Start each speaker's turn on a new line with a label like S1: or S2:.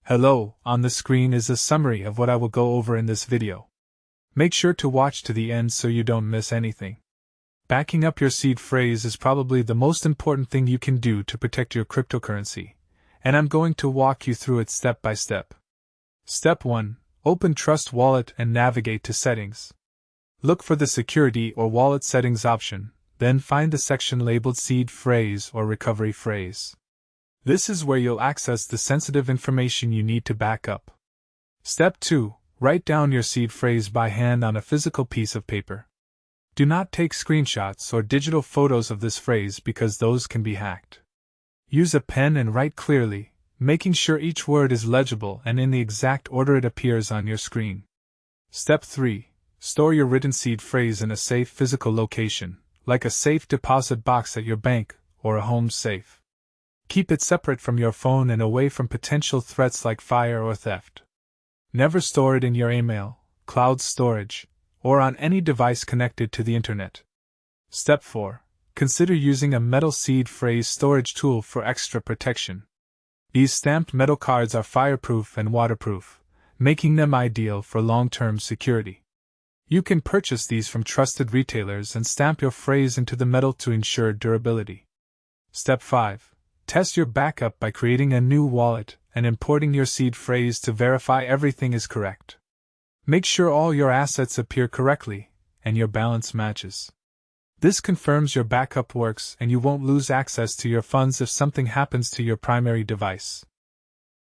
S1: Hello, on the screen is a summary of what I will go over in this video. Make sure to watch to the end so you don't miss anything. Backing up your seed phrase is probably the most important thing you can do to protect your cryptocurrency, and I'm going to walk you through it step by step. Step 1. Open Trust Wallet and navigate to Settings. Look for the Security or Wallet Settings option, then find the section labeled Seed Phrase or Recovery Phrase. This is where you'll access the sensitive information you need to back up. Step 2. Write down your seed phrase by hand on a physical piece of paper. Do not take screenshots or digital photos of this phrase because those can be hacked. Use a pen and write clearly, making sure each word is legible and in the exact order it appears on your screen. Step 3. Store your written seed phrase in a safe physical location, like a safe deposit box at your bank or a home safe. Keep it separate from your phone and away from potential threats like fire or theft. Never store it in your email, cloud storage, or on any device connected to the internet. Step 4. Consider using a metal seed phrase storage tool for extra protection. These stamped metal cards are fireproof and waterproof, making them ideal for long-term security. You can purchase these from trusted retailers and stamp your phrase into the metal to ensure durability. Step 5. Test your backup by creating a new wallet and importing your seed phrase to verify everything is correct. Make sure all your assets appear correctly and your balance matches. This confirms your backup works and you won't lose access to your funds if something happens to your primary device.